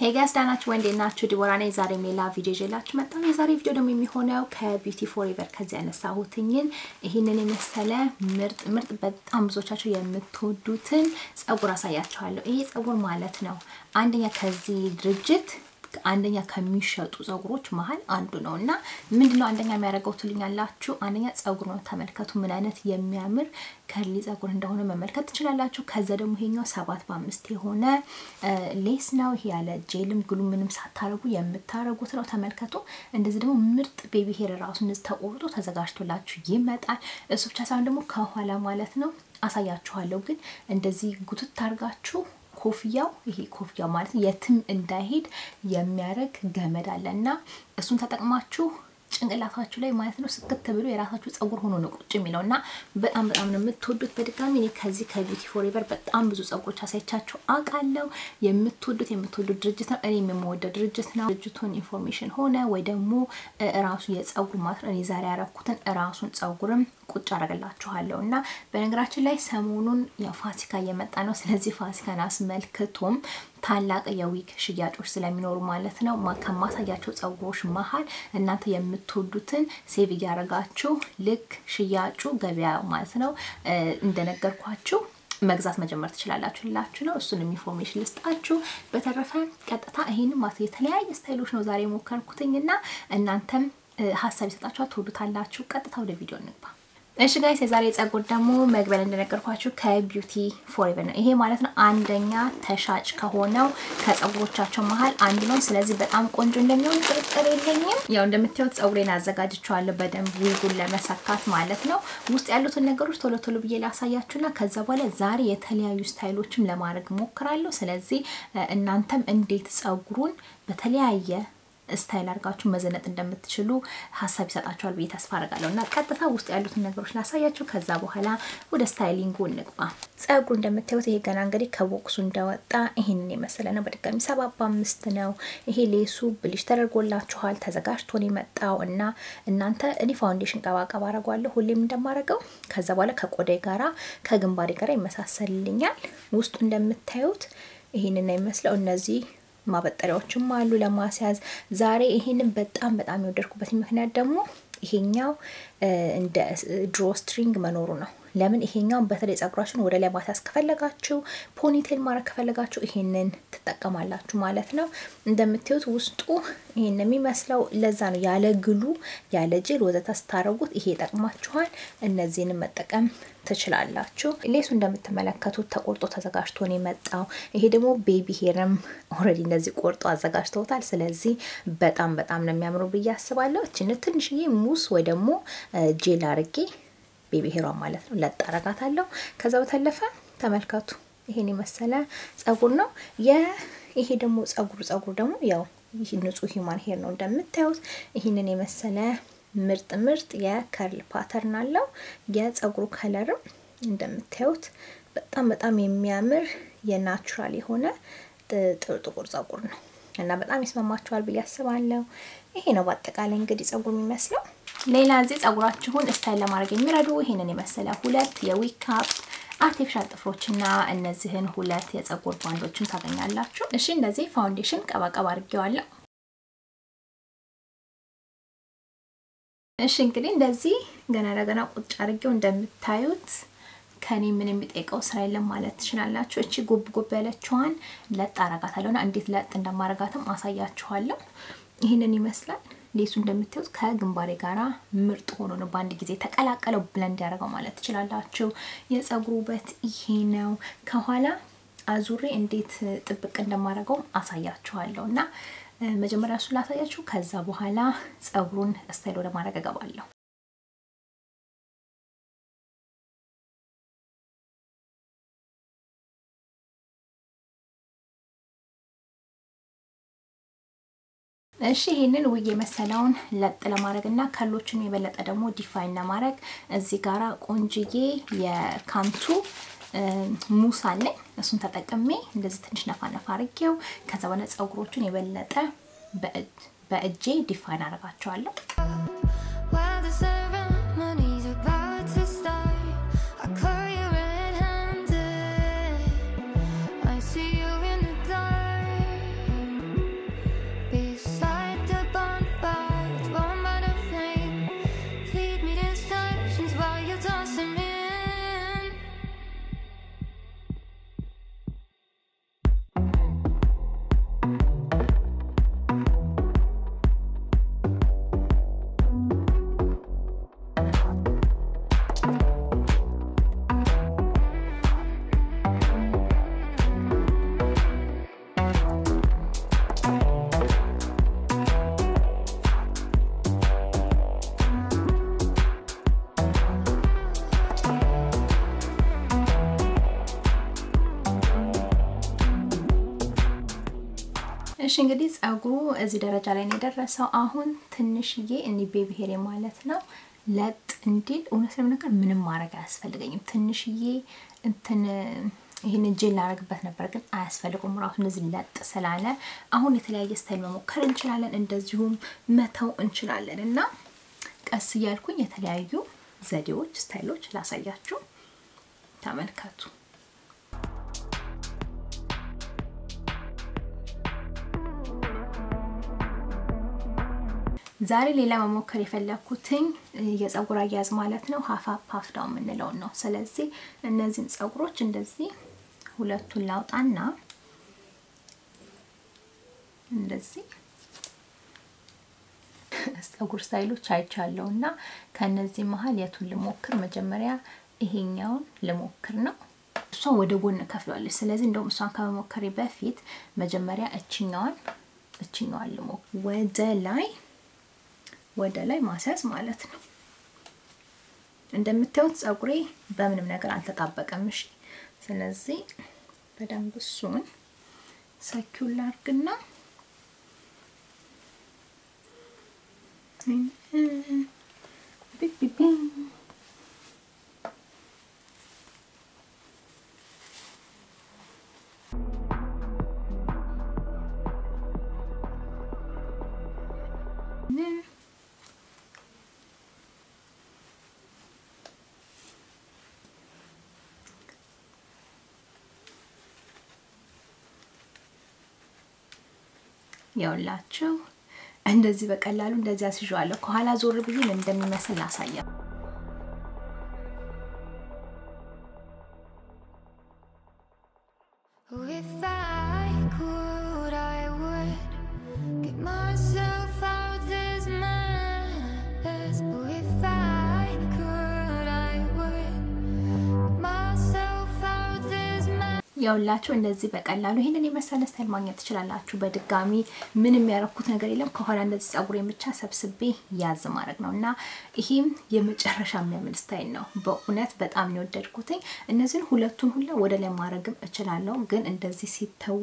Hey guys, ዳናችሁ ወንዴ ናችሁ ዲቦራ ነኝ ዛሬ ሌላ ቪዲዮ ይዤላችሁ መጣሁ የዛሬ ቪዲዮ ደግሞ የሚሆነው ከቢዩቲ ፎሬቨር ከዚህ ያነሳሁትኝን ይሄንን የመሰለ ምርጥ በጣም ብዙዎቻችሁ የምትወዱትን ጸጉር አሳያችኋለሁ ይሄ ጸጉር ማለት ነው አንደኛ ከዚህ ድርጅት አንደኛ ከሚሸጡ ጸጉሮች መሃል አንዱ ነውና ምንድነው አንደኛ የሚያደርገው ትልኛላችሁ አንደኛ ጸጉር ነው ተመልከቱ ምን አይነት የሚያምር ከርሊ ጸጉር እንደሆነ መመልከት ትችላላችሁ ከዛ ደግሞ ይሄኛው 7 የሆነ ሌስ ነው ይሄ ያለ ጄልም ግሉ ምንም ሳታረጉ የምታረጉት ነው ተመልከቱ እንደዚህ ደግሞ ምርጥ ቤቢ ሄር ራሱ እንደዚህ ተቆርጦ ተዘጋጅቶላችሁ ይመጣል እሱ ብቻ ሳይሆን ደግሞ ከኋላ ማለት ነው አሳያችኋለሁ ግን እንደዚህ ጉትት አርጋችሁ ኮፍያው ይሄ ኮፍያው ማለት የትም እንዳይሄድ የሚያረግ ገመድ አለና እሱን ተጠቅማችሁ ጭንቅላታችሁ ላይ ማለት ነው ስክት ብሎ የራሳችሁ ጸጉር ሆኖ ነው ቁጭ የሚለውና በጣም ነው የምትወዱት በድጋሚ እኔ ከዚህ ከቢዩቲ ፎሬቨር በጣም ብዙ ጸጉሮች አሳይቻችሁ አቃለው የምትወዱት ድርጅት ነው እኔ የምወደው ድርጅት ነው ድርጅቱን ኢንፎርሜሽን ሆነ ወይ ደግሞ ራሱ የጸጉር ማለት ነው እኔ ዛሬ ያረኩትን ራሱን ጸጉርም ቁጭ አረጋላችኋለሁና በነገራችን ላይ ሰሞኑን የፋሲካ እየመጣ ነው ስለዚህ ፋሲካን አስመልክቶም ታላቅ የዊክ ሽያጮች ስለሚኖሩ ማለት ነው ማከማሳያቸው ጸጉሮች መሃል እናንተ የምትወዱትን ሴቭ ያረጋችሁ ልክ ሽያጩ ገበያ ማለት ነው እንደነገርኳችሁ መግዛት መጀመር ትችላላችሁላችሁ ነው እሱንም ኢንፎርሜሽን ልስጣችሁ በተረፈ ቀጥታ ይሄንን ማለት የተለያየ ስታይሎች ነው ዛሬ ሞከርኩትኝና እናንተም ሐሳብ ይሰጣችኋል ትወዱታላችሁ ቀጥታ ወደ ቪዲዮ እንግባ እሺ ጋይስ የዛሬ ጸጉር ደግሞ መግበል እንደነገርኳችሁ ከቢዩቲ ፎሬቨር ነው ይሄ ማለት ነው አንደኛ ተሻጭ ከሆነው ከጸጉሮቻቸው መሃል አንዱ ነው ስለዚህ በጣም ቆንጆ እንደሚሆን ጥርጥር የለኝም ያው እንደምታዩት ጸጉሬን አዘጋጅቻለሁ በደንብ ዊጉን ለመሰካት ማለት ነው ውስጥ ያሉትን ነገሮች ቶሎ ብዬ ላሳያችሁና ከዛ በኋላ ዛሬ የተለያዩ ስታይሎችም ለማድረግ ሞክራለሁ ስለዚህ እናንተም እንዴት ጸጉሩን በተለያየ ስታይል አርጋችሁ መዘነጥ እንደምትችሉ ሐሳብ ይሰጣችኋል ብዬ ተስፋ አደርጋለሁና ቀጥታ ውስጥ ያሉትን ነገሮች ላሳያችሁ ከዛ በኋላ ወደ ስታይሊንጉ እንግባ ጸጉሩ እንደምታዩት ይሄ ገና እንግዲህ ከቦክሱ እንደወጣ ይሄንን የመሰለ ነው በድጋሚ 75 ነው ይሄ ሌሱ ብሊሽ ተደርጎላችኋል ተዘጋጅቶ ነው የመጣውና እናንተ እኔ ፋውንዴሽን ቀባቀባ አረጋለሁ ሁሌም እንደማረጋው ከዛ በኋላ ከቆዳይ ጋራ ከግንባሬ ጋራ ይመሳሰልልኛል ውስጡ እንደምታዩት ይሄንን ነው እነዚህ ማበጠሪያዎችም አሉ ለማስያዝ ዛሬ ይሄንን በጣም የወደድኩበት ምክንያት ደግሞ ይሄኛው እንደ ድሮ ስትሪንግ መኖሩ ነው ለምን ይሄኛው በተለይ ጸጉራችሁን ወደ ላይ ማስያዝ ከፈለጋችሁ ፖኒቴል ማድረግ ከፈለጋችሁ ይሄንን ትጠቀማላችሁ ማለት ነው እንደምታዩት ውስጡ ይሄን የሚመስለው ለዛ ነው ያለ ግሉ ያለ ጄል ወዘተ ስታረጉት ይሄ ይጠቅማችኋል እነዚህን መጠቀም ትችላላችሁ ሌሱ እንደምትመለከቱት ተቆርጦ ተዘጋጅቶ ነው የመጣው ይሄ ደግሞ ቤቢ ሄርም ኦሬዲ እንደዚህ ቆርጦ አዘጋጅተውታል ስለዚህ በጣም ነው የሚያምረው በያስባለሁ እቺን ትንሽዬ ሙስ ወይ ደግሞ ጄል አርጌ ቤቢ ሄሯ ማለት ነው ለጣረጋታለሁ ከዛ በተለፈ ተመልከቱ ይሄን ይመስለ ጸጉር ነው ይሄ ደግሞ ጸጉር ደግሞ ያው ይሄ ንጹህ ሂማን ሄር ነው እንደምታዩት ይሄንን የመሰለ ምርጥ የከርል ፓተርን አለው የጸጉሩ ከለርም እንደምታዩት በጣም የሚያምር የናቹራል የሆነ ጥቁር ጸጉር ነው እና በጣም ይስማማችኋል ብዬ አስባለሁ ይሄ ነው በአጠቃላይ እንግዲህ ጸጉር የሚመስለው ሌላ እዚህ ጸጉራችሁን ስታይል ለማድረግ የሚረዱ ይሄንን የመሰለ ሁለት የዊክ ካፕ አርቲፊሻል ጥፍሮችና እነዚህን ሁለት የጸጉር ባንዶችን ታገኛላችሁ እሺ እንደዚህ ፋውንዴሽን ቀባቀባ አድርጌዋለሁ እሺ እንግዲህ እንደዚህ ገና ቁጭ አድርጌው እንደምታዩት ከኔ ምን የሚጠይቀው ስራ የለም ማለት ትችላላችሁ እቺ ጉብ ያለችዋን ለጥ አረጋታለሁና እንዴት ለጥ እንደማረጋትም አሳያችኋለሁ ይሄንን ይመስላል ሌሱ እንደምታዩት ከግንባሬ ጋራ ምርጥ ሆኖ ነው ባንድ ጊዜ ተቀላቀለው ብለንድ ያደርጋው ማለት ትችላላችሁ የጸጉሩ ውበት ይሄ ነው ከኋላ አዙሬ እንዴት ጥብቅ እንደማረጋው አሳያችኋለሁና መጀመሪያ እሱ ላሳያችሁ ከዛ በኋላ ጸጉሩን ስታይል ወደ ማድረግ ገባለሁ እሺ ይሄንን ውዬ መሰላውን ለጥ ለማድረግና ከሎችን የበለጠ ደግሞ ዲፋይን ለማድረግ እዚህ ጋራ ቆንጅዬ የካንቱ ሙስ አለ እሱን ተጠቅሜ እንደዚህ ትንሽ ነፋ አርጌው ከዛ በኋላ ጸጉሮቹን የበለጠ በእጄ ዲፋይን አረጋቸዋለሁ እሺ እንግዲህ ጸጉሩ እዚህ ደረጃ ላይ ነው የደረሰው አሁን ትንሽዬ እኒ ቤቢ ሄር ማለት ነው ለጥ እንዲል እውነት ለምንከር ምንም ማድረግ አያስፈልገኝም ትንሽዬ እንትን ይሄን ጄል ላረግበት ነበር ግን አያስፈልግም ራሱ እንደዚህ ለጥ ስላለ አሁን የተለያየ ስታይል መሞከር እንችላለን እንደዚሁም መተው እንችላለን እና ቀስ ያልኩኝ የተለያዩ ዘዴዎች ስታይሎች ላሳያችሁ ተመልከቱ ዛሬ ሌላ መሞከር የፈለኩትኝ የጸጉር አያያዝ ማለት ነው ሃፍ አፕ ዳውን ምንለው ነው ስለዚህ እነዚህን ጸጉሮች እንደዚህ ሁለቱን ላውጣና እንደዚህ ጸጉር ስታይሎች አይቻለውና ከነዚህ መሃል የቱን ልሞክር መጀመሪያ ይሄኛውን ልሞክር ነው እሷ ወደ ጎን ከፍላለች ስለዚህ እንደውም እሷን ከመሞከሬ በፊት መጀመሪያ እቺኛዋን ልሞክር ወደ ላይ ማሰስ ማለት ነው እንደምታዩት ጸጉሬ በምንም ነገር አልተጣበቀም እሺ ስለዚህ በደንብ እሱን ሰኪውል አድርግና ቢቢ ያውላችሁ እንደዚህ በቀላሉ እንደዚህ አስይዋለሁ ከኋላ ዞር ብዬ እንደሚመስል አሳያ ያውላችሁ እንደዚህ በቀላሉ ይሄንን የመሰለ ስታይል ማግኘት ትችላላችሁ በድጋሚ ምንም ያረኩት ነገር የለም ከኋላ እንደዚህ ጸጉሬን ብቻ ሰብስቤ ያዝ ማድረግ ነውና ይሄም የመጨረሻ የሚያምር ስታይል ነው በእውነት በጣም ነው ወደድኩት እነዚህን ሁለቱን ሁላ ወደ ላይ ማድረግም እችላለሁ ግን እንደዚህ ሲተው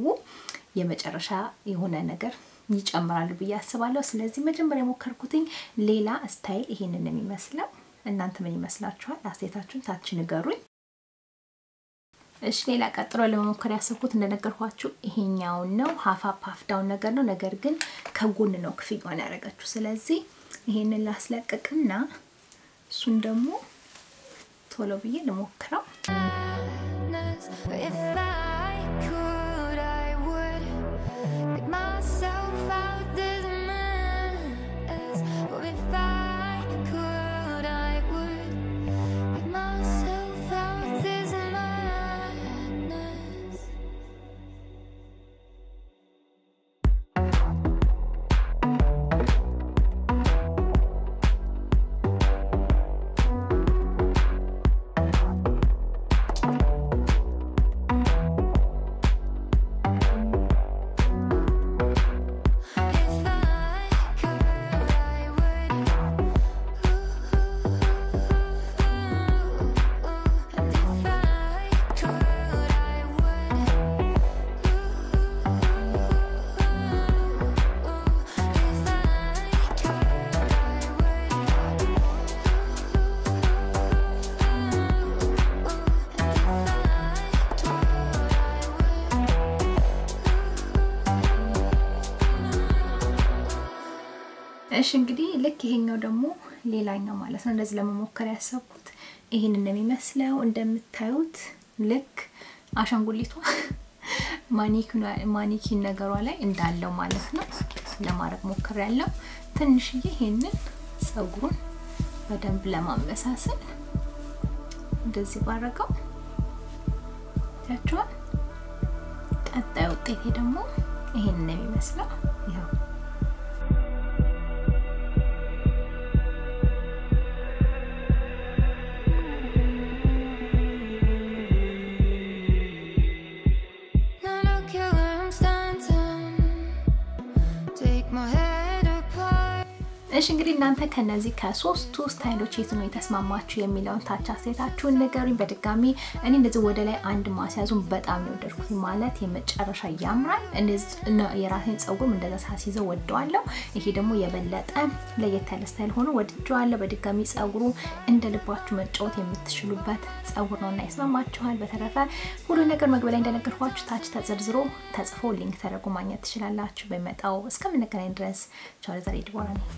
የመጨረሻ የሆነ ነገር ይጨምራሉ ብዬ አስባለሁ ስለዚህ መጀመሪያ ሞከርኩት ሌላ ስታይል ይሄንን የሚመስለው እናንተ ምን ይመስላችኋል አስተያየታችሁን ታች ንገሩኝ እሺ ሌላ ቀጥሎ ለመሞከር ያሰብኩት እንደነገርኳችሁ ይሄኛው ነው ሃፍ አፕ ዳውን ነገር ነው ነገር ግን ከጎን ነው ክፍያውን ያረጋችሁ ስለዚህ ይሄንን ላስለቀቅና እሱን ደግሞ ቶሎ ብዬ ልሞክረው እሺ እንግዲህ ልክ ይሄኛው ደግሞ ሌላኛው ማለት ነው እንደዚህ ለመሞከር ያሰብኩት ይሄንን ነው የሚመስለው እንደምታዩት ልክ አሻንጉሊቷ ማኒኪን ነገሯ ላይ እንዳለው ማለት ነው ለማድረግ ሞክሬያለሁ ትንሽዬ ይሄንን ጸጉሩን በደንብ ለማመሳሰል እንደዚህ ባረጋው ታቻው ቀጣዩ ውጤቴ ደግሞ ይሄንን ነው የሚመስለው ያው እሺ እሺ እንግዲህ እናንተ ከነዚህ ከሶስቱ ስታይሎች የትኛው የተስማማችሁ የሚለውን ታች አስተያየታችሁን ንገሩኝ በድጋሚ እኔ እንደዚህ ወደ ላይ አንድ ማስያዙን በጣም ነው ወደድኩት ማለት የመጨረሻ ያምራል እንደዚህ የራሴን ጸጉር እንደዛ ሳሲዘው ወደዋለሁ ይሄ ደግሞ የበለጠ ለየት ያለ ስታይል ሆኖ ወድጄዋለሁ በድጋሚ ጸጉሩ እንደ ልባችሁ መጫወት የምትችሉበት ጸጉር ነውና ይስማማችኋል በተረፈ ሁሉ ነገር መግቢያ ላይ እንደነገርኳችሁ ታች ተዘርዝሮ ተጽፎ ሊንክ ተደርጎ ማግኘት ትችላላችሁ በመጣው እስከምንገናኝ ድረስ ቻው ለዛሬ ዲቦራ ነኝ